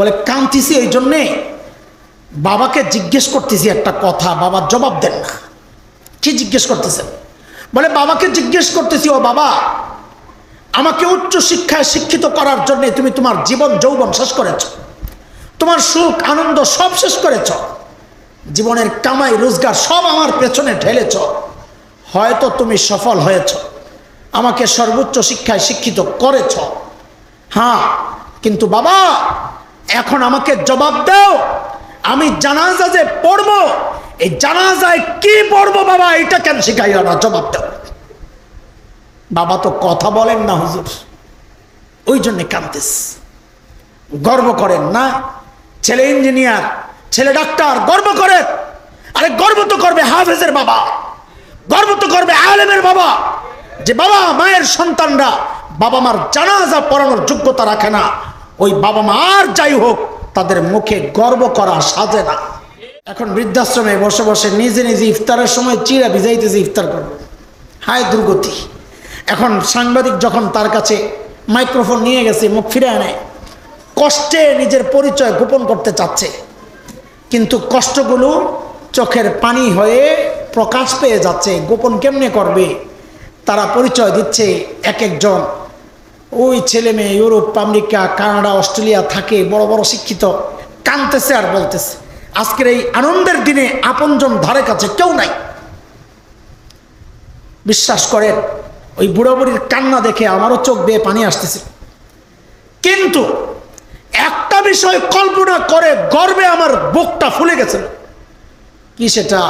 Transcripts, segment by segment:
বলে কাঁদতেছি এই জন্যে বাবাকে জিজ্ঞেস করতেছি একটা কথা, বাবা জবাব দেন না। কি জিজ্ঞেস করতেছেন? বলে বাবাকে জিজ্ঞেস করতেছি, ও বাবা, আমাকে উচ্চ শিক্ষায় শিক্ষিত করার জন্য তুমি তোমার জীবন যৌবন শেষ করেছ, তোমার সুখ আনন্দ সব শেষ করেছ, জীবনের কামাই রোজগার সব আমার পেছনে ঢেলেছ, হয়তো তুমি সফল হয়েছ, আমাকে সর্বোচ্চ শিক্ষায় শিক্ষিত করেছ, হ্যাঁ, কিন্তু বাবা এখন আমাকে জবাব দাও, আমি জানাজা যে পড়বো, এই জানাজায় কি পড়বো বাবা, এটা কেন শিখাইল না, জবাব দাও। বাবা তো কথা বলেন না হুজুর, ওই জন্যে কাঁদতেস। গর্ব করেন না, ছেলে ইঞ্জিনিয়ার, ছেলে ডাক্তার, গর্ব করেন। আরে গর্ব তো করবে হাফেজের বাবা, গর্ব তো করবে আলেমের বাবা, যে বাবা মায়ের সন্তানরা বাবা মার জানাজা পড়ানোর যোগ্যতা রাখে না, ওই বাবা মা আর যাই হোক তাদের মুখে গর্ব করা সাজে না। এখন বৃদ্ধাশ্রমে বসে বসে নিজে নিজে ইফতারের সময় চিড়া ভিজাইতেছে ইফতার করবে, হায় দুর্গতি। এখন সাংবাদিক যখন তার কাছে মাইক্রোফোন নিয়ে গেছে, মুখ ফিরে আনে, কষ্টে নিজের পরিচয় গোপন করতে চাচ্ছে, কিন্তু কষ্টগুলো চোখের পানি হয়ে প্রকাশ পেয়ে যাচ্ছে, গোপন কেমনে করবে? তারা পরিচয় দিচ্ছে এক একজন, ওই ছেলে মেয়ে ইউরোপ আমেরিকা কানাডা অস্ট্রেলিয়া থাকে, বড় বড় শিক্ষিত, কাঁদতেছে আর বলতেছে আজকের এই আনন্দের দিনে আপনজন ধারে কাছে কেউ নাই। বিশ্বাস করেন ওই বুড়ো বুড়ির কান্না দেখে আমারও চোখ বেয়ে পানি আসতেছে, কিন্তু একটা বিষয় কল্পনা করে গর্বে আমার বুকটা ফুলে গেছে। কি সেটা?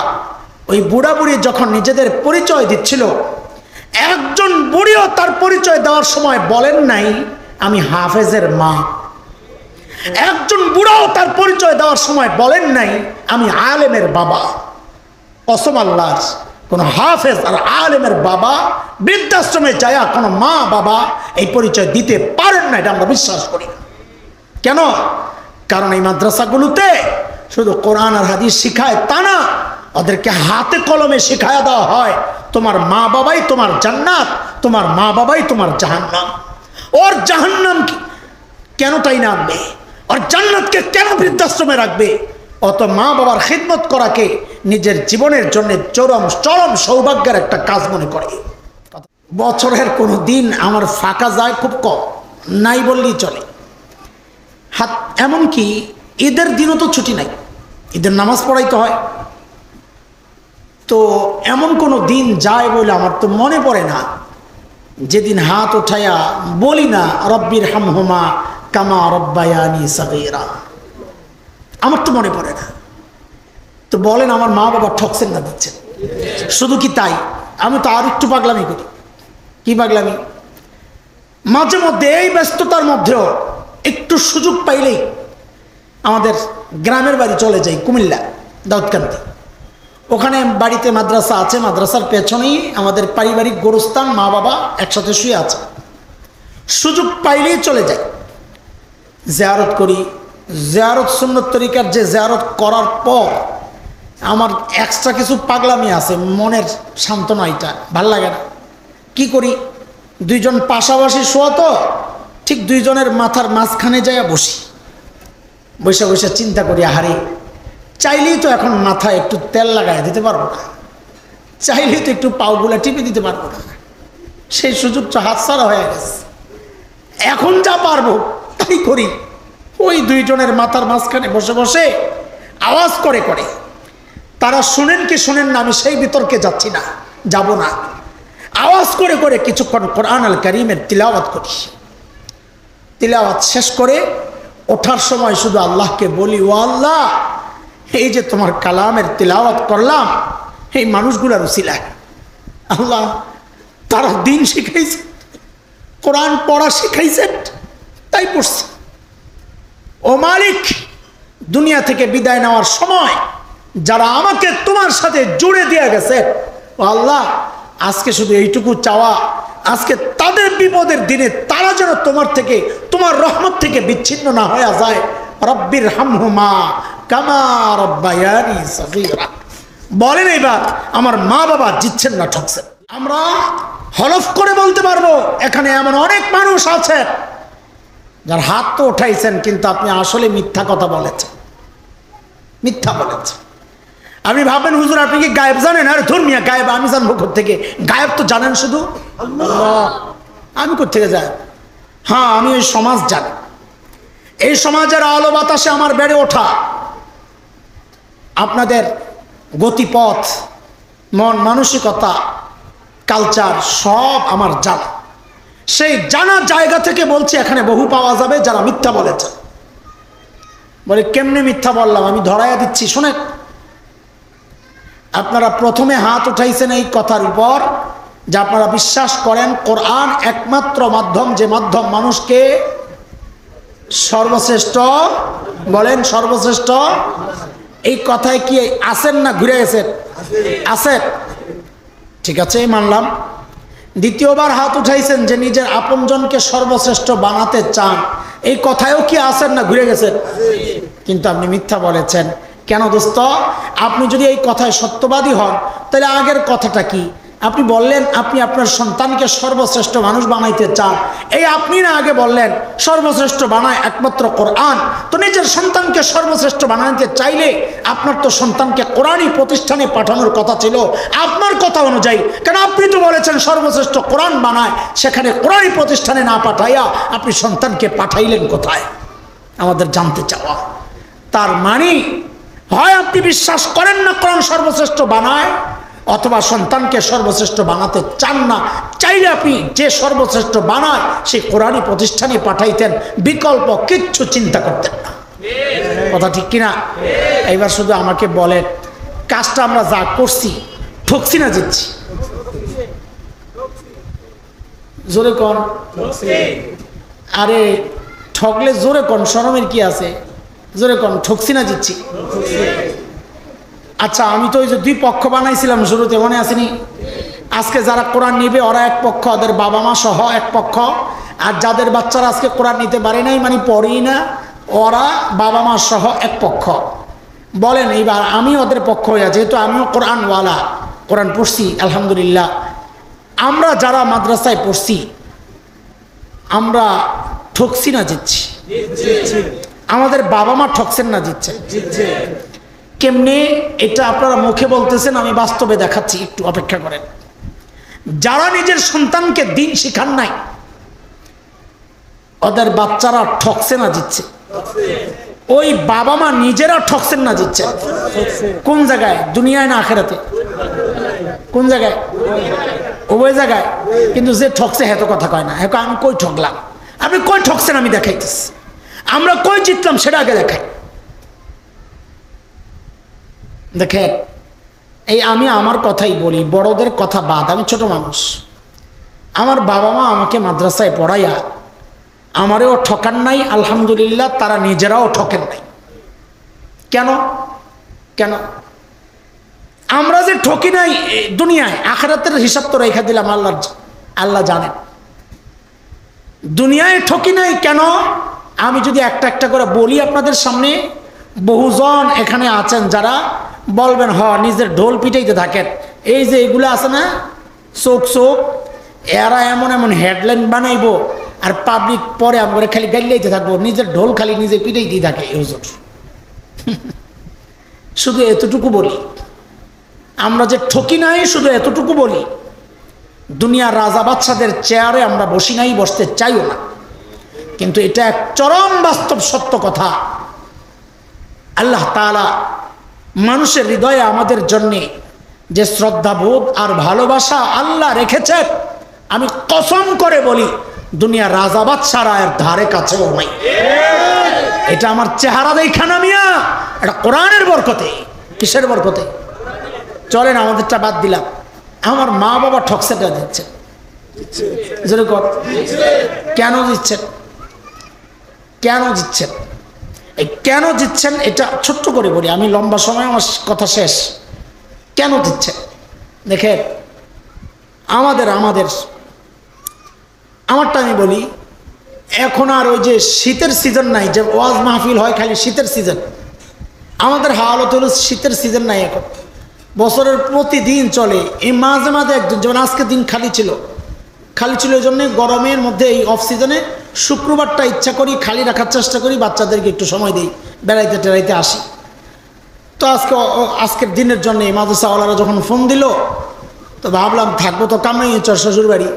ওই বুড়া বুড়ি যখন নিজেদের পরিচয় দিচ্ছিল, একজন বুড়িও তার পরিচয় দেওয়ার সময় বলেন নাই আমি হাফেজের মা, একজন বুড়াও তার পরিচয় দেওয়ার সময় বলেন নাই আমি আলেমের বাবা। কসম আল্লাহর, কোন হাফেজ আর আলেমের বাবা বৃদ্ধাশ্রমে যায় কোন মা বাবা এই পরিচয় দিতে পারেন না, এটা আমরা বিশ্বাস করি না। কেন? কারণ এই মাদ্রাসাগুলোতে শুধু কোরআন আর হাদিস শিখায় তা না, ওদেরকে হাতে কলমে শিখায়া দেওয়া হয় তোমার মা বাবাই তোমার জান্নাত, তোমার মা বাবাই তোমার জাহান্নাম। ওর জাহান্নাম কেন তাই না আনবে, ওর জান্নাতকে কেন বৃদ্ধাশ্রমে রাখবে? অত মা বাবার খিদমত করাকে নিজের জীবনের জন্য চরম চরম সৌভাগ্যের একটা কাজ মনে করে। বছরের কোনো দিন আমার ফাঁকা যায় খুব কম, নাই বললেই চলে। হাত এমনকি ঈদের দিনও তো ছুটি নাই, ঈদের নামাজ পড়াইতে হয়। তো এমন কোনো দিন যায় বলে আমার তো মনে পড়ে না যেদিন হাত উঠাইয়া বলি না রব্বির হামহুমা কামা রব্বায়ানি সাগীরা, আমার তো মনে পড়ে না। তো বলেন আমার মা বাবা ঠকছেন না দিচ্ছেন? শুধু কি তাই, আমি তো আর একটু পাগলামি করি। কি পাগলামি? মাঝে মধ্যে এই ব্যস্ততার মধ্যেও একটু সুযোগ পাইলেই আমাদের গ্রামের বাড়ি চলে যাই, কুমিল্লা দাউদকান্দি। ওখানে বাড়িতে মাদ্রাসা আছে, মাদ্রাসার পেছনেই আমাদের পারিবারিক গোরস্থান, মা বাবা একসাথে শুয়ে আছে। সুযোগ পাইলেই চলে যাই, জিয়ারত করি। জিয়ারত সুন্নত তরিকার, যে জিয়ারত করার পর আমার এক্সট্রা কিছু পাগলামি আছে, মনের সান্ত্বনা, এটা ভাল লাগে না। কি করি, দুইজন পাশাপাশি শোয়া তো, ঠিক দুইজনের মাথার মাঝখানে যাইয়া বসি, বসে বসে চিন্তা করি আহারে চাইলেই তো এখন মাথায় একটু তেল লাগাই দিতে পারবো না, চাইলেই তো একটু পাউগুলা টিপে দিতে পারবো না, সেই সুযোগটা হাতছাড়া হয়ে গেছে। এখন যা পারবো তাই করি। ওই দুইজনের মাথার মাঝখানে বসে বসে আওয়াজ করে করে, তারা শুনেন কি শুনেন না আমি সেই বিতর্কে যাচ্ছি না, যাব না, আওয়াজ করে করে কিছুক্ষণ কোরআন আল কারীমের তিলাওয়াত করি। তিলাওয়াত শেষ করে ওঠার সময় শুধু আল্লাহকে বলি, ও আল্লাহ, এই যে তোমার কালামের তিলাওয়াত করলাম এই মানুষগুলার উসিলায়, আল্লাহ তারা দিন শিখাইছে, কোরআন পড়া শিখাইছে, তাই পড়ছে। ও মালিক, দুনিয়া থেকে বিদায় নেওয়ার সময় যারা আমাকে তোমার সাথে জুড়ে দিয়ে গেছে, ও আল্লাহ আজকে শুধু এইটুকু চাওয়া, আজকে তাদের বিপদের দিনে তারা যেন তোমার থেকে, তোমার রহমত থেকে বিচ্ছিন্ন না হয়ে যায়। রব্বির হামহুমা কামা রব্বায়ানি সাগীরা। বলেন এবার আমার মা বাবা জিতছেন না ঠকছেন? আমরা হলফ করে বলতে পারবো এখানে এমন অনেক মানুষ আছে যার হাত তো উঠাইছেন, কিন্তু আপনি আসলে মিথ্যা কথা বলেছেন, মিথ্যা বলেছেন। আপনি ভাববেন হুজুর আপনি কি গায়েব জানেন? আরে ধর্মিয়া গায়েব আমি জানবো কোত্থেকে? গায়েব তো জানেন শুধু আল্লাহ। আমি কোত্থেকে যাই? হ্যাঁ, আমি ওই সমাজ জানি। এই সমাজের আলো বাতাসে আমার বেড়ে ওঠা, আপনাদের গতিপথ, মন মানসিকতা, কালচার সব আমার জানা। সেই জানা জায়গা থেকে বলছি, এখানে বহু পাওয়া যাবে যারা মিথ্যা বলেছে। বলে কেমনে মিথ্যা বললাম? আমি ধরাইয়া দিচ্ছি, শোনেন। আপনারা প্রথমে হাত উঠাইছেন এই কথার উপর যে আপনারা বিশ্বাস করেন কোরআন একমাত্র মাধ্যম, যে মাধ্যম মানুষকে সর্বশ্রেষ্ঠ, বলেন সর্বশ্রেষ্ঠ। এই কথায় কি আছেন না ঘুরে গেছেন? আছেন, ঠিক আছে, মানলাম। দ্বিতীয়বার হাত উঠাইছেন যে নিজের আপনজনকে সর্বশ্রেষ্ঠ বানাতে চান, এই কথায়ও কি আছেন না ঘুরে গেছেন? কিন্তু আপনি মিথ্যা বলেছেন। কেন দোস্ত? আপনি যদি এই কথায় সত্যবাদী হন, তাহলে আগের কথাটা কি? আপনি বললেন আপনি আপনার সন্তানকে সর্বশ্রেষ্ঠ মানুষ বানাইতে চান, এই আপনি না আগে বললেন সর্বশ্রেষ্ঠ বানায় একমাত্র কোরআন। তো নিজের সন্তানকে সর্বশ্রেষ্ঠ বানাইতে চাইলে আপনার তো সন্তানকে কোরআনই প্রতিষ্ঠানে পাঠানোর কথা ছিল, আপনার কথা অনুযায়ী। কেন আপনি তো বলেছেন সর্বশ্রেষ্ঠ কোরআন বানায়, সেখানে কোরআনই প্রতিষ্ঠানে না পাঠাইয়া আপনি সন্তানকে পাঠাইলেন কোথায়? আমাদের জানতে চাওয়া। তার মানে হয় আপনি বিশ্বাস করেন না কোরআন সর্বশ্রেষ্ঠ বানায়, অথবা সন্তানকে সর্বশ্রেষ্ঠ বানাতে চান না। চাইলে আপনি যে সর্বশ্রেষ্ঠ বানায় সেই কোরআনই প্রতিষ্ঠানে পাঠাইতেন, বিকল্প কিচ্ছু চিন্তা করতেন না। কথা ঠিক কিনা? এইবার শুধু আমাকে বলেন, কাজটা আমরা যা করছি ঠকছি না জিতছি? জোরে কোন? আরে ঠকলে জোরে কোন, শরমের কি আছে? জোরে কোন, ঠকছি না জিতছি? আচ্ছা, আমি তো ওই যে দুই পক্ষ বানাইছিলাম শুরুতে, মনে আসেনি? আজকে যারা কোরআন নিবে ওরা এক পক্ষ, ওদের বাবা মা সহ এক পক্ষ, আর যাদের বাচ্চারা আজকে কোরআন নিতে পারে নাই, মানে পড়েই না, ওরা বাবা মা সহ এক পক্ষ। বলেন এইবার আমি ওদের পক্ষ হইয়া, যেহেতু আমিও কোরআনওয়ালা, কোরআন পড়ছি আলহামদুলিল্লাহ। আমরা যারা মাদ্রাসায় পড়ছি আমরা ঠকছি না জিতছি? আমাদের বাবা মা ঠকছেন না জিতছেন? কেমনে? এটা আপনারা মুখে বলতেছেন, আমি বাস্তবে দেখাচ্ছি, একটু অপেক্ষা করেন। যারা নিজের সন্তানকে দিন শিখান নাই, ওদের বাচ্চারা ঠকছে না জিতছে? ওই বাবা মা নিজেরা ঠকছেন না জিতছে? কোন জায়গায়? দুনিয়ায় না আখেরাতে? কোন জায়গায়? উভয় জায়গায়। কিন্তু যে ঠকছে হেতো কথা কয় না, হ্যাঁ আমি কই ঠকলাম? আপনি কই ঠকছেন আমি দেখাইতেছি। আমরা কই জিতলাম সেটা আগে দেখাই। দেখেন, এই আমি আমার কথাই বলি, বড়দের কথা বাদ, আমি ছোট মানুষ। আমার বাবা মা আমাকে মাদ্রাসায় পড়াইয়া আমারেও ঠকান নাই, আলহামদুলিল্লাহ, তারা নিজেরাও ঠকেন নাই। কেন? কেন আমরা যে ঠকি নাই দুনিয়ায়, আখিরাতের হিসাব তো রেখা দিলাম, আল্লাহ জানেন। দুনিয়ায় ঠকি নাই কেন? আমি যদি একটা একটা করে বলি আপনাদের সামনে, বহুজন এখানে আছেন যারা বলবেন হ নিজের ঢোল পিটাইতে থাকেন। এই যে এগুলো আছে না, চোখ চোখ, এরা এমন এমন হেডলাইন বানাইবো আর পাবলিক পরে আমরা খালি গাইলাইতে থাকবো, নিজের ঢোল খালি নিজে পিটাইতেই থাকে। হুজুর শুধু এতটুকু বলি, আমরা যে ঠকি নাই শুধু এতটুকু বলি, দুনিয়ার রাজা বাদশাদের চেয়ারে আমরা বসি নাই, বসতে চাইও না। কিন্তু এটা এক চরম বাস্তব সত্য কথা। আল্লাহ তাআলা মানুষের হৃদয়ে আমাদের জন্যে যে শ্রদ্ধাবোধ আর ভালোবাসা আল্লাহ রেখেছেন, আমি কসম করে বলি দুনিয়ার রাজা বাদশারা এর ধারে কাছেও নাই। এটা আমার চেহারা দেখা না মিয়া, এটা কোরআনের বরকতে। কিসের বরকতে? চলেন আমাদেরটা বাদ দিলাম, আমার মা বাবা ঠকসেটা দিচ্ছেন। কেন দিচ্ছেন? কেন দিচ্ছেন? এই কেন দিচ্ছেন এটা ছোট্ট করে বলি, আমি লম্বা সময় আমার কথা শেষ। কেন দিচ্ছেন? দেখেন, আমারটা আমি বলি, এখন আর ওই যে শীতের সিজন নাই, যে ওয়াজ মাহফিল হয় খালি শীতের সিজন। আমাদের হালত হলো শীতের সিজন নাই এখন, বছরের প্রতিদিন চলে। এই মাঝে মাঝে একজন, যেমন আজকে দিন খালি ছিল, খালি ছিল এই জন্যে গরমের মধ্যে এই অফ সিজনে শুক্রবারটা ইচ্ছা করি খালি রাখার চেষ্টা করি, বাচ্চাদেরকে একটু সময় দিই, বেড়াইতে টেড়াইতে আসি। তো আজকের দিনের জন্য মাদ্রাসাওয়ালারা যখন ফোন দিল তো ভাবলাম থাকবো তো কামাই চর শ্বশুর বাড়ি,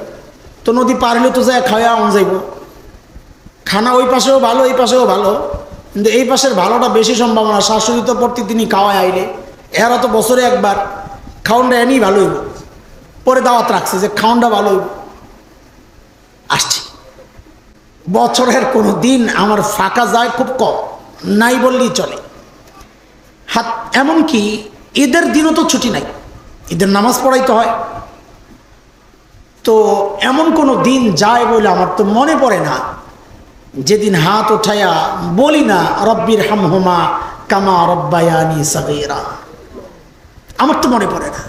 তো নদী পার হলে তো যায় খাওয়া আন যাইব। খানা ওই পাশেও ভালো এই পাশেও ভালো, কিন্তু এই পাশের ভালোটা বেশি সম্ভাবনা। শাশুড়ি তো প্রতিদিনই খাওয়ায় আইলে, এরা তো বছরে একবার, খাওয়ানটা এনেই ভালো হইব। পরে দাওয়াত রাখছে যে খাওয়ানটা ভালো হইব। আসছি, বছরের কোনো দিন আমার ফাঁকা যায় খুব কম, নাই বললেই চলে। হাত এমনকি ঈদের দিনও তো ছুটি নাই, ঈদের নামাজ পড়াইতে হয়। তো এমন কোনো দিন যায় বলে আমার তো মনে পড়ে না যেদিন হাত উঠাইয়া বলি না রব্বির হামহুমা কামা রব্বায়ানি সাগীরা। আমার তো মনে পড়ে না।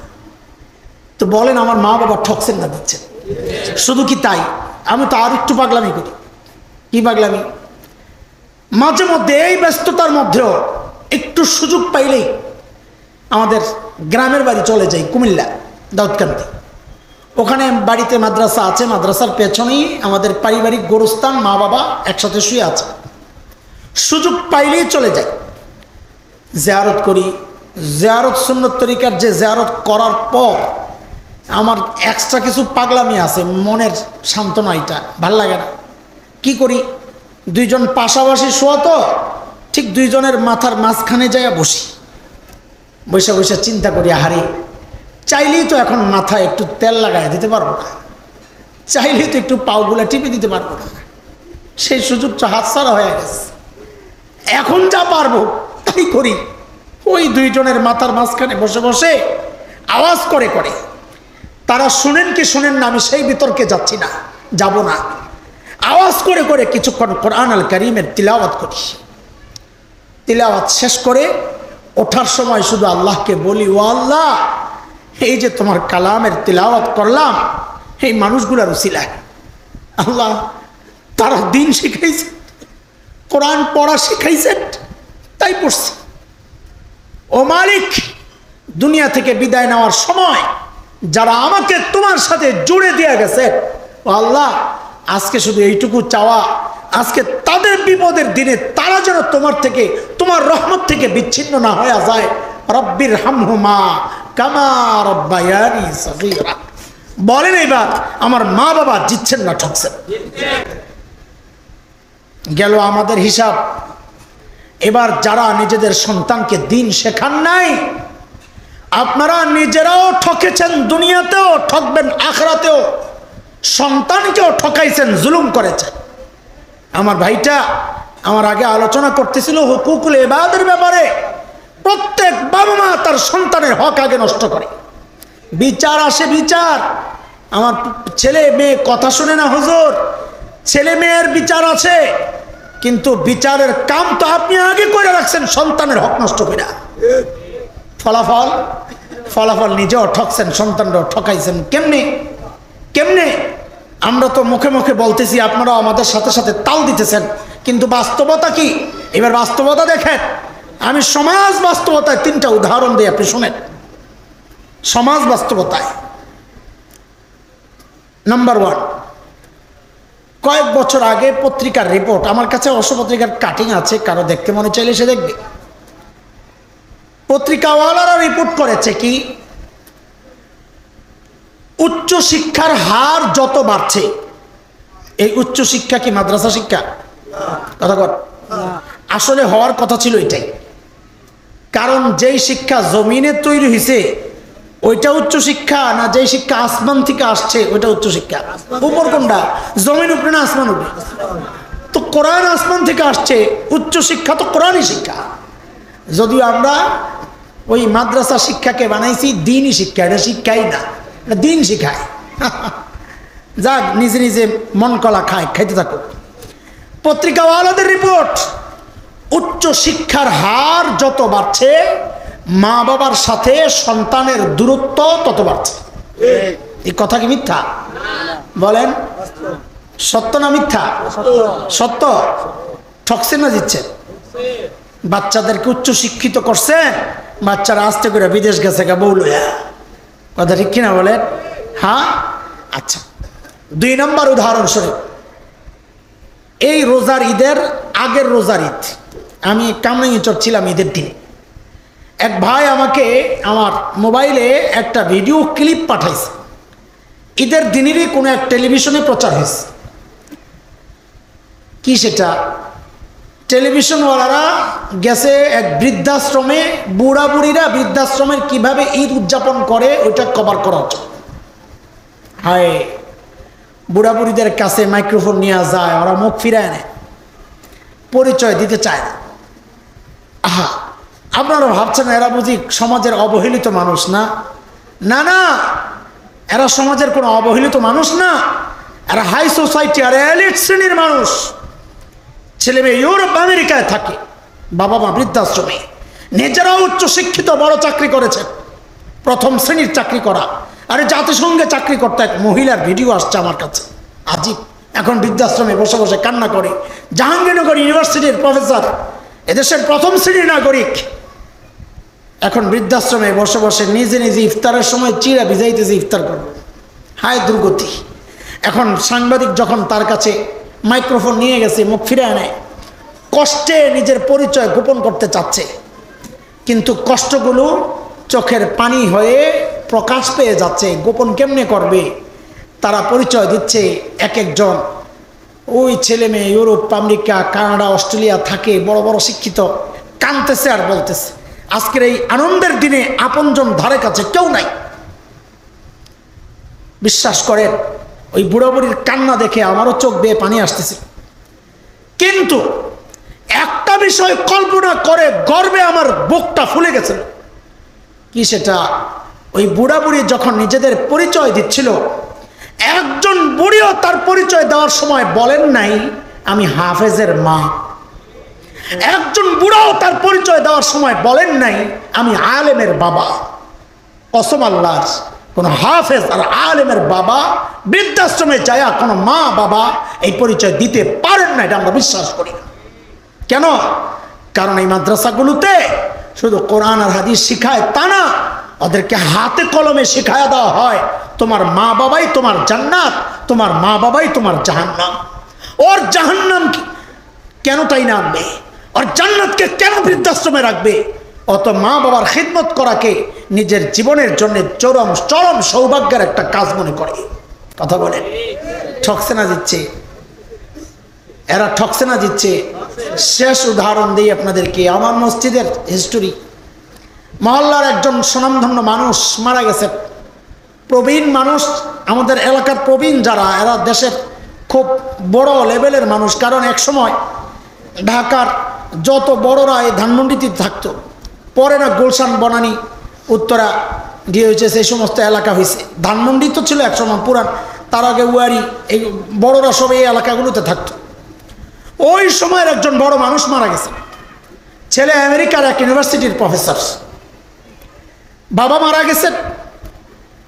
তো বলেন আমার মা বাবা ঠকছেন না দিচ্ছেন? শুধু কি তাই, আমি তো আর একটু পাগলামি করি। কি পাগলামি? মাঝে মধ্যে এই ব্যস্ততার মধ্যেও একটু সুযোগ পাইলেই আমাদের গ্রামের বাড়ি চলে যাই, কুমিল্লা দাউদকান্দি। ওখানে বাড়িতে মাদ্রাসা আছে, মাদ্রাসার পেছনেই আমাদের পারিবারিক গোরস্থান, মা বাবা একসাথে শুয়ে আছে। সুযোগ পাইলেই চলে যাই, জিয়ারত করি। জিয়ারত সুন্নত তরিকার, যে জিয়ারত করার পর আমার এক্সট্রা কিছু পাগলামি আছে, মনের সান্ত্বনা, এটা ভাল লাগে না। কি করি, দুইজন পাশাপাশি শোয়া তো, ঠিক দুইজনের মাথার মাঝখানে যাইয়া বসি, বসে বসে চিন্তা করি আহারে চাইলেই তো এখন মাথায় একটু তেল লাগাই দিতে পারবো না, চাইলেই তো একটু পাওগুলা টিপে দিতে পারবো না, সেই সুযোগটা হাতছাড়া হয়ে গেছে। এখন যা পারবো তাই করি। ওই দুইজনের মাথার মাঝখানে বসে বসে আওয়াজ করে করে, তারা শুনেন কি শুনেন না আমি সেই বিতর্কে যাচ্ছি না, যাব না। আওয়াজ করে করে কিছুক্ষণ কোরআন আল কারীমের তিলাওয়াত করি। তিলাওয়াত শেষ করে ওঠার সময় শুধু আল্লাহকে বলি, ও আল্লাহ, এই যে তোমার কালামের তিলাওয়াত করলাম এই মানুষগুলার উসিলায় আল্লাহ, তারা দিন শিখাইছে, কোরআন পড়া শিখাইছেন, তাই পড়ছি। ও মালিক, দুনিয়া থেকে বিদায় নেওয়ার সময় যারা আমাকে তোমার সাথে জুড়ে দিয়ে গেছে, ও আল্লাহ, আজকে শুধু এইটুকু চাওয়া, আজকে তাদের বিপদের দিনে তারা যেন তোমার থেকে, তোমার রহমত থেকে বিচ্ছিন্ন না হয়ে যায়। রব্বির হামহুমা কামা রব্বায়ানি সাগীরা। বলেন এইবার আমার মা বাবা জিতছেন না ঠকছেন? গেল আমাদের হিসাব। এবার যারা নিজেদের সন্তানকে দিন শেখান নাই, আপনারা নিজেরাও ঠকেছেন, দুনিয়াতেও ঠকবেন, আখিরাতেও। সন্তানকেও ঠকাইছেন, জুলুম করেছেন। আমার ভাইটা আমার আগে আলোচনা করতেছিল হুকুকুল ইবাদের ব্যাপারে। প্রত্যেক বাবা মা তার সন্তানের হক আগে নষ্ট করে। বিচার আসে, বিচার। আমার ছেলে মেয়ে কথা শুনে না হুজুর, ছেলে মেয়ের বিচার আছে, কিন্তু বিচারের কাম তো আপনি আগে করে রাখছেন সন্তানের হক নষ্ট করে। ফলাফল ফলাফল নিজেও ঠকছেন, সন্তানরাও ঠকাইছেন। কেমনে কেমনে? আমরা তো মুখে মুখে বলতেছি, আপনারাও আমাদের সাথে সাথে তাল দিতেছেন, কিন্তু বাস্তবতা কি? এবার বাস্তবতা দেখেন। আমি সমাজ বাস্তবতায় তিনটা উদাহরণ দিই, আপনি শুনেন। সমাজ বাস্তবতায় নাম্বার 1, কয়েক বছর আগে পত্রিকার রিপোর্ট, আমার কাছে অবশ্য পত্রিকার কাটিং আছে, কারো দেখতে মনে চাইলে সে দেখবে। পত্রিকাওয়ালারা রিপোর্ট করেছে কি, উচ্চ শিক্ষার হার যত বাড়ছে, এই উচ্চ শিক্ষা কি মাদ্রাসা শিক্ষা? কথা কর। আসলে হওয়ার কথা ছিল এটাই। কারণ যেই শিক্ষা জমিনে তৈরি হয়েছে ওইটা উচ্চ শিক্ষা না, যেই শিক্ষা আসমান থেকে আসছে ওইটা উচ্চ শিক্ষা? উপর কোনটা? জমিন উপরে না আসমান উপরে? তো কোরআন আসমান থেকে আসছে, উচ্চ শিক্ষা তো কোরআনই শিক্ষা। যদিও আমরা ওই মাদ্রাসা শিক্ষাকে বানাইছি দিনই শিক্ষা, এটা শিক্ষাই না, এটা দিন শিখায়। যাক, নিজে নিজে মন কলা খায়, খাইতে থাকুক। পত্রিকাওয়ালাদের রিপোর্ট, উচ্চ শিক্ষার হার যত বাড়ছে, মা বাবার সাথে সন্তানের দূরত্ব তত বাড়ছে। এই কথা কি মিথ্যা? বলেন, সত্য না মিথ্যা? সত্য। ঠকছেন না জিতছেন? বাচ্চাদেরকে উচ্চ শিক্ষিত করছেন, বাচ্চারা আস্তে করে বিদেশ গেছে গা বউ লইয়া। কথা ঠিক কিনা বলেন? হ্যাঁ। আচ্ছা, 2 নম্বর উদাহরণস্বরূপ, এই রোজার ঈদের আগের রোজার ঈদ আমি কামরাঙ্গীরচর ছিলাম ঈদের দিন। এক ভাই আমাকে আমার মোবাইলে একটা ভিডিও ক্লিপ পাঠাইছে, ঈদের দিনেরই কোনো এক টেলিভিশনে প্রচার হয়েছে। কি সেটা? টেলিভিশনওয়ালারা গেছে এক বৃদ্ধাশ্রমে, বুড়া বুড়িরা বৃদ্ধাশ্রমের কিভাবে ঈদ উদযাপন করে ওইটা কভার করার জন্য। হায়, বুড়া বুড়িদের কাছে মাইক্রোফোন নিয়ে যায়, ওরা মুখ ফিরায় নেয়, পরিচয় দিতে চায় না। আহা, আপনারা ভাবছেন এরা বুঝি সমাজের অবহেলিত মানুষ? না না না, এরা সমাজের কোনো অবহেলিত মানুষ না, এরা হাই সোসাইটি আর এলিট শ্রেণীর মানুষ। ছেলে মেয়ে ইউরোপ আমেরিকায় থাকে, বাবা মা বৃদ্ধাশ্রমে, নিজেরাও উচ্চ শিক্ষিত, বড় চাকরি করেছেন, প্রথম শ্রেণীর চাকরি করা। আরে জাতিসংঘে চাকরি করতে এক মহিলার ভিডিও আসছে আমার কাছে, আজীব। এখন বৃদ্ধাশ্রমে বসে বসে কান্না করে। জাহাঙ্গীরনগর ইউনিভার্সিটির প্রফেসর, এদেশের প্রথম শ্রেণীর নাগরিক, এখন বৃদ্ধাশ্রমে বসে বসে নিজে নিজে ইফতারের সময় চিড়া ভিজাইতেছে ইফতার করবে। হায় দুর্গতি! এখন সাংবাদিক যখন তার কাছে মাইক্রোফোন নিয়ে গেছে, মুখ ফিরে আনে, কষ্টে নিজের পরিচয় গোপন করতে চাচ্ছে, কিন্তু কষ্টগুলো চোখের পানি হয়ে প্রকাশ পেয়ে যাচ্ছে। গোপন কেমনে করবে? তারা পরিচয় দিচ্ছে এক একজন। ওই ছেলে মেয়ে ইউরোপ আমেরিকা কানাডা অস্ট্রেলিয়া থাকে, বড় বড় শিক্ষিত, কাঁদতেছে আর বলতেছে আজকের এই আনন্দের দিনে আপনজন ধারে কাছে কেউ নাই। বিশ্বাস করেন, ওই বুড়ো বুড়ির কান্না দেখে আমারও চোখ বেয়ে পানি আসতেছে। কিন্তু একটা বিষয় কল্পনা করে গর্বে আমার বুকটা ফুলে গেছিল। কি সেটা? ওই বুড়া বুড়ি যখন নিজেদের পরিচয় দিচ্ছিল, একজন বুড়িও তার পরিচয় দেওয়ার সময় বলেন নাই আমি হাফেজের মা। একজন বুড়াও তার পরিচয় দেওয়ার সময় বলেন নাই আমি আলেমের বাবা। কসম আল্লাহর, কোন হাফেজ আর আলেমের বাবা বৃদ্ধাশ্রমে যায় কোনো মা বাবা এই পরিচয় দিতে পারেন না, এটা আমরা বিশ্বাস করি না। কেন? কারণ এই মাদ্রাসাগুলোতে শুধু কোরআন আর হাদিস শিখায় তা না, ওদেরকে হাতে কলমে শিখায়া দেওয়া হয় তোমার মা বাবাই তোমার জান্নাত, তোমার মা বাবাই তোমার জাহান্নাম। ওর জাহান্নাম কেন তাই না আনবে? ওর জান্নাতকে কেন বৃদ্ধাশ্রমে রাখবে? অত মা বাবার খিদমত করাকে নিজের জীবনের জন্য চরম চরম সৌভাগ্যের একটা কাজ মনে করে। কথা বলেন, ঠকছে না দিচ্ছে? এরা ঠকছে না দিচ্ছে? শেষ উদাহরণ দিই আপনাদেরকে, আমার মসজিদের হিস্টোরি। মহল্লার একজন সুনামধন্য মানুষ মারা গেছে, প্রবীণ মানুষ, আমাদের এলাকার প্রবীণ যারা, এরা দেশের খুব বড় লেভেলের মানুষ। কারণ এক সময় ঢাকার যত বড়রা এই ধানমন্ডিতে থাকতো, পরে না গুলশান বনানী উত্তরা গিয়ে হয়েছে, সেই সমস্ত এলাকা হয়েছে। ধানমন্ডি তো ছিল একসময় পুরান, তার আগে ওয়ারি, এই বড়রা সব এই এলাকাগুলোতে থাকতো। ওই সময়ের একজন বড় মানুষ মারা গেছে, ছেলে আমেরিকার এক ইউনিভার্সিটির প্রফেসর। বাবা মারা গেছে,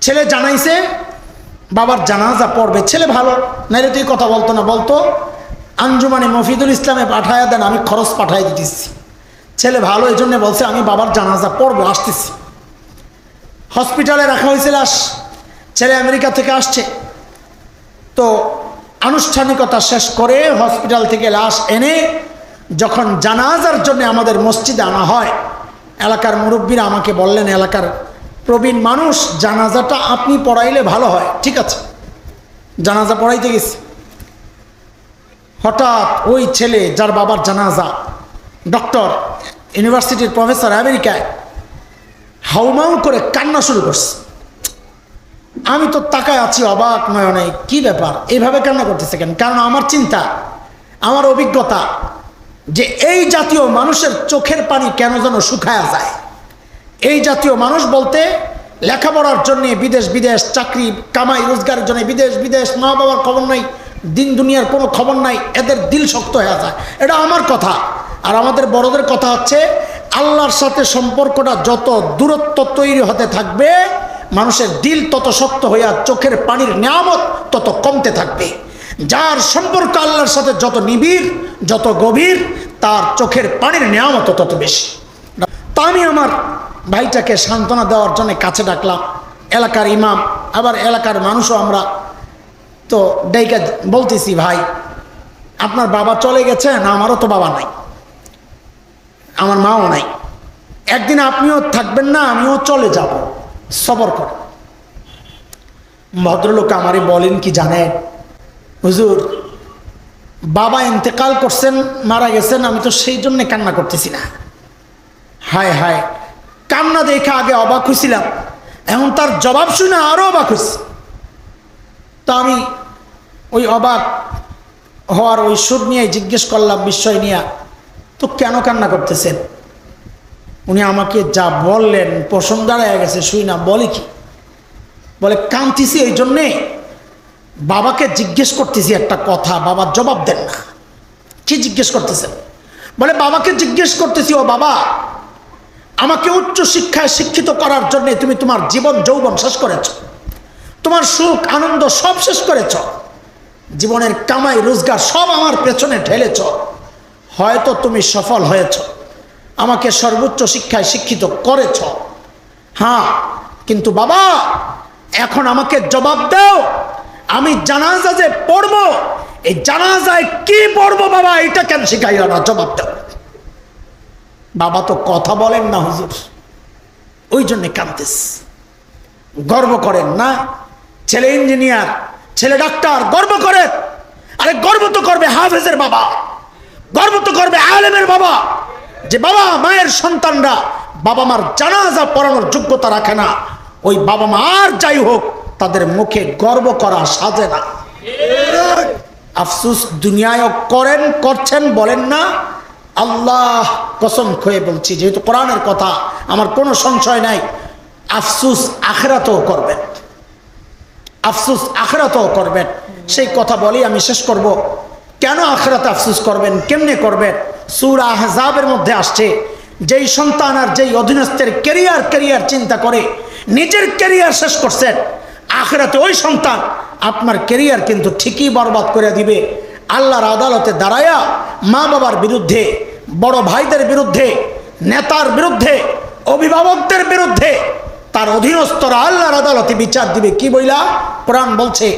ছেলে জানাইছে বাবার জানাজা পড়বে। ছেলে ভালো, নাইলে তুই কথা বলতো না, বলতো আঞ্জুমানে মফিদুল ইসলামে পাঠাইয়া দেন, আমি খরচ পাঠাই দিতেছি। ছেলে ভালো, এই জন্য বলছে আমি বাবার জানাজা পড়বো, আসতেছি। হসপিটালে রাখা হয়েছে লাশ, ছেলে আমেরিকা থেকে আসছে। তো আনুষ্ঠানিকতা শেষ করে হসপিটাল থেকে লাশ এনে যখন জানাজার জন্য আমাদের মসজিদে আনা হয়, এলাকার মুরব্বীরা আমাকে বললেন, এলাকার প্রবীণ মানুষ, জানাজাটা আপনি পড়াইলে ভালো হয়। ঠিক আছে, জানাজা পড়াইতে গেছি। হঠাৎ ওই ছেলে যার বাবার জানাজা, ডক্টর, ইউনিভার্সিটির প্রফেসর আমেরিকায়, হাউমাউ করে কান্না শুরু করছে। আমি তো তাকায় আছি অবাক নয়নে, কি ব্যাপার, এইভাবে কান্না করতেছে কেন? কারণ আমার চিন্তা, আমার অভিজ্ঞতা যে এই জাতীয় মানুষের চোখের পানি কেন যেন শুকায়া যায়। এই জাতীয় মানুষ বলতে লেখাপড়ার জন্য বিদেশ বিদেশ, চাকরি কামাই রোজগারের জন্য বিদেশ বিদেশ, মা বাবার খবর নাই, দিন দুনিয়ার কোনো খবর নাই, এদের দিল শক্ত হয়ে যায়। এটা আমার কথা। আর আমাদের বড়দের কথা হচ্ছে, আল্লাহর সাথে সম্পর্কটা যত দূরত্ব তৈরি হতে থাকবে, মানুষের দিল তত শক্ত হইয়া চোখের পানির নিয়ামত তত কমতে থাকবে। যার সম্পর্ক আল্লাহর সাথে যত নিবিড়, যত গভীর, তার চোখের পানির নিয়ামত তত বেশি। তা আমি আমার ভাইটাকে সান্ত্বনা দেওয়ার জন্য কাছে ডাকলাম, এলাকার ইমাম, আবার এলাকার মানুষও আমরা তো ডাইকা বলতেছি, ভাই আপনার বাবা চলে গেছেন, আমারও তো বাবা নাই, আমার মাও নাই, একদিন আপনিও থাকবেন না, আমিও চলে যাব, সবর করে। ভদ্রলোক আমারে বলেন কি জানেন, হুজুর বাবা ইন্তেকাল করছেন, মারা গেছেন, আমি তো সেই জন্যে কান্না করতেছি না। হায় হায়, কান্না দেখে আগে অবাক হয়েছিলাম, এখন তার জবাব শুনে আরো অবাক হয়েছি। তো আমি ওই অবাক হওয়ার ওই সুর নিয়ে জিজ্ঞেস করলাম, বিস্ময় নিয়ে, তো কেন কান্না করতেছেন? উনি আমাকে যা বললেন পশম দাঁড়ায় গেছে, শুই না। বলে কি? বলে কাঁদতেছি এই জন্যে বাবাকে জিজ্ঞেস করতেছি একটা কথা, বাবা জবাব দেন না। কি জিজ্ঞেস করতেছেন? বলে বাবাকে জিজ্ঞেস করতেছি, ও বাবা, আমাকে উচ্চ শিক্ষায় শিক্ষিত করার জন্য তুমি তোমার জীবন যৌবন শেষ করেছ, তোমার সুখ আনন্দ সব শেষ করেছ, জীবনের কামাই রোজগার সব আমার পেছনে ঢেলেছ, হয়তো তুমি সফল হয়েছ, আমাকে সর্বোচ্চ শিক্ষায় শিক্ষিত করেছ, হ্যাঁ, কিন্তু বাবা এখন আমাকে জবাব দাও, আমি জানাজা যে পড়বো, এই জানাজায় কি পড়বো বাবা, এটা কেন শিখাইল না, জবাব দাও। বাবা তো কথা বলেন না হুজুর, ওই জন্যে কাঁদতেস। গর্ব করেন না, ছেলে ইঞ্জিনিয়ার, ছেলে ডাক্তার, গর্ব করেন। আরে গর্ব তো করবে হাফেজের বাবা, গর্ব তো করবে আলেমের বাবা, যে বাবা মায়ের সন্তানরা বাবা মার জানাজা পড়ানোর যোগ্যতা রাখে না, ওই বাবা মা আর যাই হোক তাদের মুখে গর্ব করা সাজে না। আফসুস দুনিয়ায় করেন, করছেন, বলেন না? আল্লাহ কসম খেয়ে বলছি, যেহেতু কোরআনের কথা, আমার কোনো সংশয় নাই, আফসুস আখিরাতেও করবেন, আফসুস আখিরাতেও করবেন। সেই কথা বলি আমি শেষ করব। কেন আখিরাতে আফসুস করবেন, কেমনে করবেন? সূরা আহজাবের মধ্যে আসছে, যেই সন্তান আর যেই অধীনস্থের ক্যারিয়ার চিন্তা করে নিজের ক্যারিয়ার শেষ করছেন, আখিরাতে ওই সন্তান আপনার ক্যারিয়ার কিন্তু ঠিকই বরবাদ করে দিবে। আল্লাহর আদালতে দাঁড়ায়া মা বাবার বিরুদ্ধে, বড় ভাইদের বিরুদ্ধে, নেতার বিরুদ্ধে, অভিভাবকদের বিরুদ্ধে তার অধীনস্থরা আল্লাহর আদালতে বিচার দিবে। কি বইলা? কোরআন বলছে,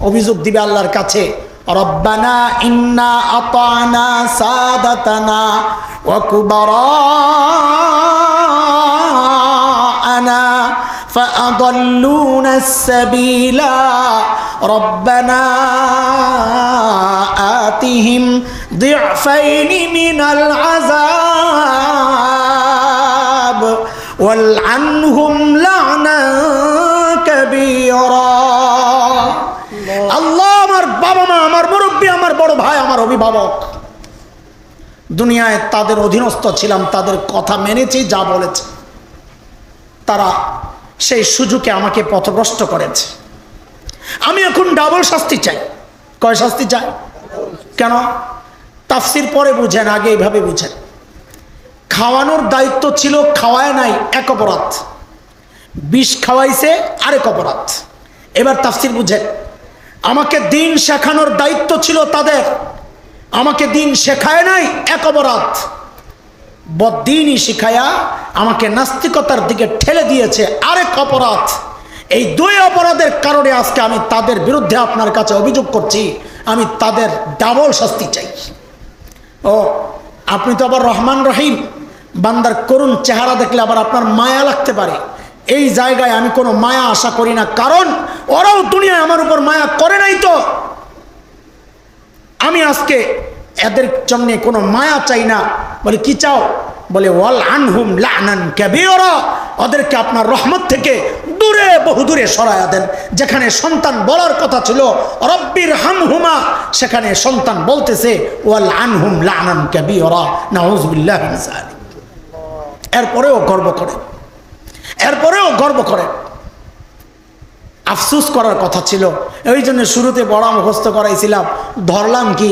অভিযোগ দিবে আল্লাহর কাছে, রব্বানা ইন্না আতানা সাদাতানা ওয়া কুবারানা فأضلونا السبيل ربنا آتهم ضعفين من العذاب والعنهم لعنا كبيرا। আল্লাহ আমার বাবা মা, আমার মুরব্বী, আমার বড় ভাই, আমার অভিভাবক, দুনিয়ায় তাদের অধীনস্থ ছিলাম, তাদের কথা মেনেছি, যা বলেছে, তারা সেই সুযোগে আমাকে পথভ্রষ্ট করেছে। আমি এখন ডাবল শাস্তি চাই। কয় শাস্তি চাই? কেন? তাফসির পরে বুঝেন, আগে এইভাবে বুঝেন। খাওয়ানোর দায়িত্ব ছিল, খাওয়ায় নাই, এক অপরাধ। বিষ খাওয়াইছে, আরেক অপরাধ। এবার তাফসির বুঝেন। আমাকে দিন শেখানোর দায়িত্ব ছিল তাদের, আমাকে দিন শেখায় নাই, এক অপরাধ। বদ্দিনই শিখায়া আমাকে নাস্তিকতার দিকে ঠেলে দিয়েছে, আরেক অপরাধ। এই দুই অপরাধের কারণে আজকে আমি তাদের বিরুদ্ধে আপনার কাছে অভিযোগ করছি, আমি তাদের ডাবল শাস্তি চাই। ও আপনি তো আবার রহমান রহিম, বান্দার করুণ চেহারা দেখলে আবার আপনার মায়া লাগতে পারে। এই জায়গায় আমি কোনো মায়া আশা করি না, কারণ ওরাও দুনিয়ায় আমার উপর মায়া করে নাই। তো আমি আজকে এদের জন্য কোনো মায়া চাই না। বলে কি চাও? বলে ওয়াল আনহুম লানান কাবীরা, ওদেরকে আপনার রহমত থেকে দূরে, বহু দূরে সরায়া দেন। যেখানে সন্তান বলার কথা ছিল রব্বির হামহুমা, সেখানে সন্তান বলতেছে ওয়াল আনহুম লানান কাবীরা। নাউযুবিল্লাহি মিন যালিক। এরপরেও গর্ব করে, এরপরেও গর্ব করে। আফসোস করার কথা ছিল, এই জন্য শুরুতে বড় মুখস্থ করাইছিলাম। ধরলাম কি,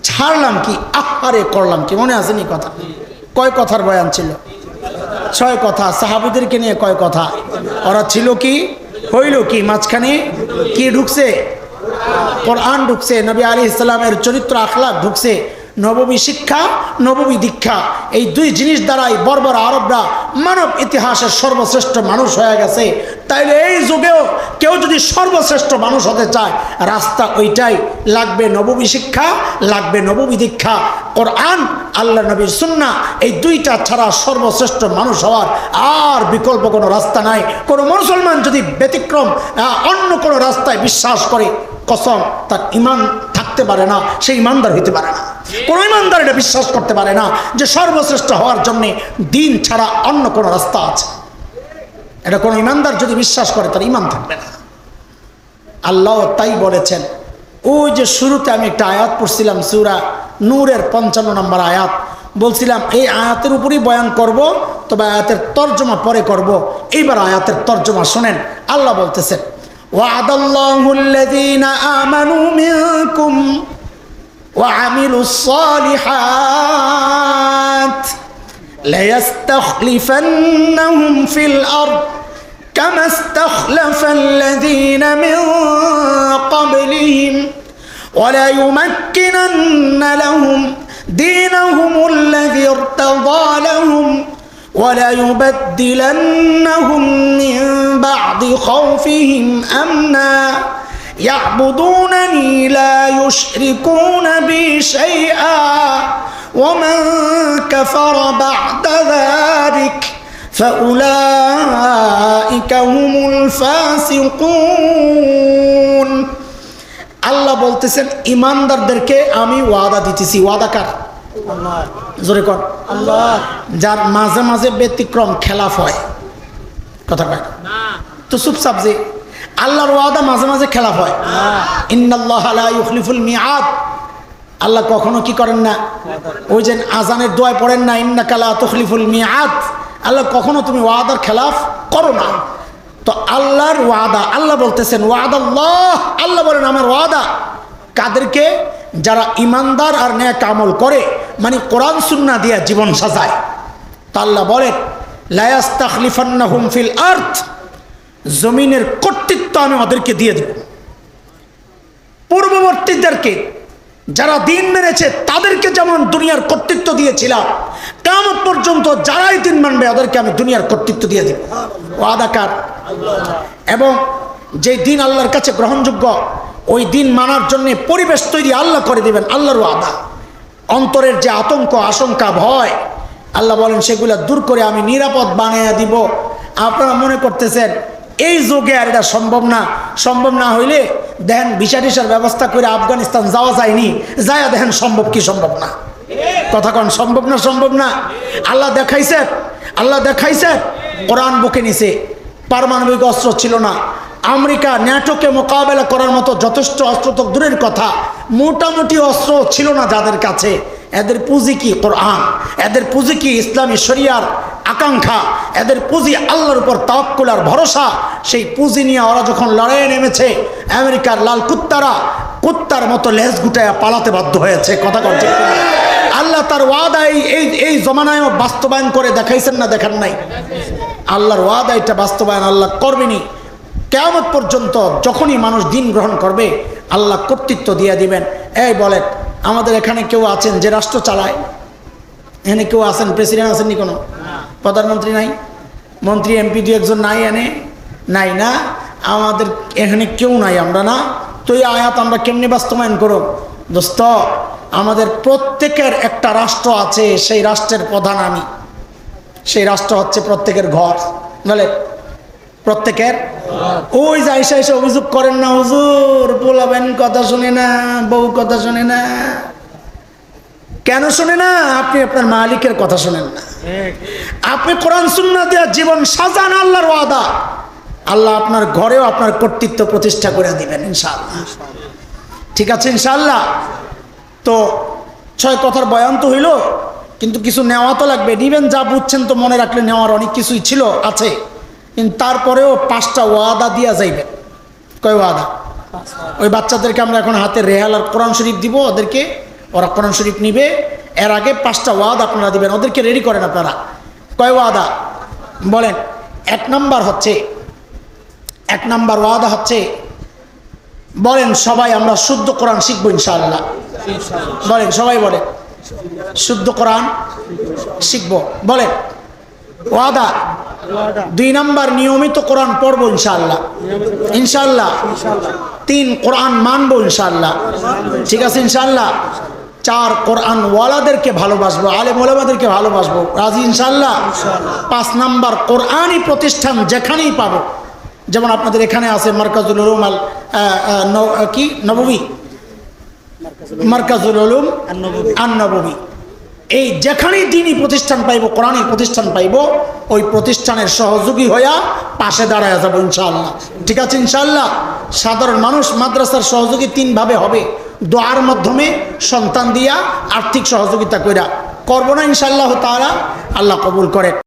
ছাড়লাম কি, আহারে করলাম কি। মনে আসেনি কথা? কয় কথার বয়ান ছিল? 6 কথা। সাহাবীদেরকে নিয়ে কয় কথা? ওরা ছিল কি, হইল কি, মাঝখানে কি ঢুকছে? কোরআন ঢুকছে, নবী আলাইহিস সালামের চরিত্র আখলাক ঢুকছে, নববী শিক্ষা, নববী দীক্ষা, এই দুই জিনিস দ্বারাই বর্বর আরবরা মানব ইতিহাসের সর্বশ্রেষ্ঠ মানুষ হয়ে গেছে। তাইলে এই যুগেও কেউ যদি সর্বশ্রেষ্ঠ মানুষ হতে চায়, রাস্তা ওইটাই, লাগবে নববী শিক্ষা, লাগবে নববী দীক্ষা। কোরআন, আল্লাহ নবীর সুন্নাহ, এই দুইটা ছাড়া সর্বশ্রেষ্ঠ মানুষ হওয়ার আর বিকল্প কোনো রাস্তা নাই। কোনো মুসলমান যদি ব্যতিক্রম অন্য কোনো রাস্তায় বিশ্বাস করে, কসম তার ঈমান থাকতে পারে না, সে ঈমানদার হইতে পারে না। কোনো ঈমানদার এটা বিশ্বাস করতে পারে না যে সর্বশ্রেষ্ঠ হওয়ার জন্যে দিন ছাড়া অন্য কোনো রাস্তা আছে। এটা কোনো ঈমানদার যদি বিশ্বাস করে, তার ঈমান থাকবে না। আল্লাহ তাই বলেছেন। ওই যে শুরুতে আমি একটা আয়াত পড়ছিলাম, সূরা নূরের 55 নম্বর আয়াত, বলছিলাম এই আয়াতের উপরই বয়ান করব, তবে আয়াতের তর্জমা পরে করব। এইবার আয়াতের তর্জমা শোনেন। আল্লাহ বলতেছেন, ওয়া'দাল্লাহু আল্লাযীনা আমানু মিনকুম ওয়া আমিলুস সালিহাত লায়াস্তাখলিফান্নাহুম ফিল আরদ কামা ইস্তাখলাফাল্লাযীনা মিন ক্বাবলিহিম ওয়া লা ইউমাক্কিনান্না লাহুম دينهم الذي ارتضى لهم ولا يبدلنهم من بعد خوفهم أمنا يعبدونني لا يشركون بي شيئا ومن كفر بعد ذلك فأولئك هم الفاسقون। আল্লাহ বলতেছেন ইমানদারদেরকে আমি ওয়াদা দিতেছি। ওয়াদা কার? আল্লাহ। জোরে কর আল্লাহ। যার মাঝে মাঝে ব্যতিক্রম খেলাফ হয়, কথা কয় না তো চুপচাপ, যে আল্লাহর ওয়াদা মাঝে মাঝে খেলাফ হয়। ইন্নাল্লাহা লা ইউখলিফুল মিআদ, আল্লাহ কখনো কি করেন না, ওই যে আজানের দোয়ায় পড়েন না, ইন্নাকা লা তুখলিফুল মিআদ, আল্লাহ কখনো তুমি ওয়াদার খেলাফ করো না। তো আল্লাহর ওয়াদা, আল্লাহ বলতেছেন ওয়াদাল্লাহ, আল্লাহ বলেন আমার ওয়াদা কাদেরকে? যারা ইমানদার আর নেক আমল করে, মানে কোরআন সুন্নাহ দিয়ে জীবন সাজায়। তা আল্লাহ বলেন লা ইস্তাখলিফান্নাহুম ফিল আরদ, জমিনের কর্তৃত্ব আমি ওদেরকে দিয়ে দেব। পূর্ববর্তীদেরকে যারা দিন মেনেছে তাদেরকে যেমন দুনিয়ার কর্তৃত্ব দিয়েছিলাম, কিয়ামত পর্যন্ত যারাই দিন মানবে ওদেরকে আমি দুনিয়ার কর্তৃত্ব দিয়ে দেব। ওয়াদা কার? আল্লাহ। এবং যে দিন আল্লাহর কাছে গ্রহণযোগ্য, ওই দিন মানার জন্য পরিবেশ তৈরি আল্লাহ করে দিবেন। আল্লাহর ওয়াদা। অন্তরের যে আতঙ্ক, আশঙ্কা, ভয়, আল্লাহ বলেন সেগুলো দূর করে আমি নিরাপদ বানাইয়া দিব। আপনারা মনে করতেছেন এই যুগে আর এটা সম্ভব না। সম্ভব না হইলে দেখেন ভিসা টিসার ব্যবস্থা করে আফগানিস্তান যাওয়া যায়নি, যায়া দেখেন সম্ভব কি সম্ভব না। কথা কন, সম্ভব না? সম্ভব না। আল্লাহ দেখাইছে, আল্লাহ দেখাইছে কোরআন বুকে নিছে। পারমাণবিক অস্ত্র ছিল না, আমেরিকা ন্যাটোকে মোকাবেলা করার মতো যথেষ্ট অস্ত্র তো দূরের কথা, মোটামুটি অস্ত্র ছিল না যাদের কাছে। এদের পুঁজি কি? কোরআন। এদের পুঁজি কি? ইসলামী শরিয়ার আকাঙ্ক্ষা। এদের পুঁজি আল্লাহর উপর তাওয়াক্কুল আর ভরসা। সেই পুঁজি নিয়ে ওরা যখন লড়াইয়ে নেমেছে, আমেরিকার লাল কুত্তার মতো লেজ গুটায়া পালাতে বাধ্য হয়েছে। কথা বলছে আল্লাহ তার ওয়াদা এই জমানায়ও বাস্তবায়ন করে দেখাইছেন না? দেখান নাই? আল্লাহর ওয়াদা এটা বাস্তবায়ন আল্লাহ করবেনি। কিয়ামত পর্যন্ত যখনই মানুষ দিন গ্রহণ করবে, আল্লাহ কর্তৃত্ব দিয়ে দিবেন। এই বলেন, আমাদের এখানে কেউ আছেন যে রাষ্ট্র চালায়? এখানে কেউ আছেন? প্রেসিডেন্ট আছেননি? কোনো প্রধানমন্ত্রী নাই? মন্ত্রী এমপি দু একজন নাই? এনে নাই না? আমাদের এখানে কেউ নাই, আমরা না তো। এই আয়াত আমরা কেমনি বাস্তবায়ন করব? দোস্ত, আমাদের প্রত্যেকের একটা রাষ্ট্র আছে, সেই রাষ্ট্রের প্রধান আমি। সেই রাষ্ট্র হচ্ছে প্রত্যেকের ঘর, বলে প্রত্যেকের। ওই যে আইসা এসে অভিযোগ করেন না, হুজুর পোলাবেন কথা শুনে না, বউ কথা শুনে না। কেন শুনে না? আপনি আপনার মালিকের কথা শুনেন না। আপনি কোরআন সুন্নাহ দিয়ে জীবন সাজান। আল্লাহর ওয়াদা, আল্লাহ আপনার ঘরেও আপনার কর্তৃত্ব প্রতিষ্ঠা করে দিবেন ইনশাআল্লাহ। ঠিক আছে ইনশাআল্লাহ। তো 6 কথার বয়ান তো হইল, কিন্তু কিছু নেওয়া তো লাগবে। নিবেন যা বুঝছেন তো মনে রাখলে নেওয়ার অনেক কিছুই ছিল আছে, কিন্তু তারপরেও 5টা ওয়াদা দিয়া যাইবে। কয় ওয়াদা? ওই বাচ্চাদেরকে আমরা এখন হাতে রেহাল আর কোরআন শরীফ দিব, ওদেরকে ওরা কোরআন শরীফ নিবে। এর আগে 5টা ওয়াদা আপনারা দিবেন, ওদেরকে রেডি করেন আপনারা। কয় ওয়াদা বলেন? 1 নাম্বার ওয়াদা হচ্ছে, বলেন সবাই আমরা শুদ্ধ কোরআন শিখবো ইনশাআল্লাহ। বলেন সবাই, বলেন শুদ্ধ কোরআন শিখব। বলেন ওয়াদা। 2 নাম্বার নিয়মিত কোরআন পড়বো ইনশাআল্লাহ। ইনশাআল্লাহ। 3 কোরআন মানবো ইনশাআল্লাহ। ঠিক আছে ইনশাআল্লাহ। 4 কোরআন ওয়ালাদেরকে ভালোবাসবো, আলেম ওলামাদেরকে ভালোবাসবো। রাজি ইনশাআল্লাহ। 5 নাম্বার কোরআনই প্রতিষ্ঠান যেখানেই পাবো, যেমন আপনাদের এখানে আছে মার্কাজুল উলুম নববী, মার্কাজুল উলুম আন-নববী। এই যেখানেই দ্বীনি প্রতিষ্ঠান পাইব, কোরআনী প্রতিষ্ঠান পাইব, ওই প্রতিষ্ঠানের সহযোগী হইয়া পাশে দাঁড়ায় যাবো ইনশাআল্লাহ। ঠিক আছে ইনশাআল্লাহ। সাধারণ মানুষ মাদ্রাসার সহযোগী 3 ভাবে হবে: দোয়ার মাধ্যমে, সন্তান দিয়া, আর্থিক সহযোগিতা কইরা। করবো না ইনশাআল্লাহ তাআলা? আল্লাহ কবুল করে।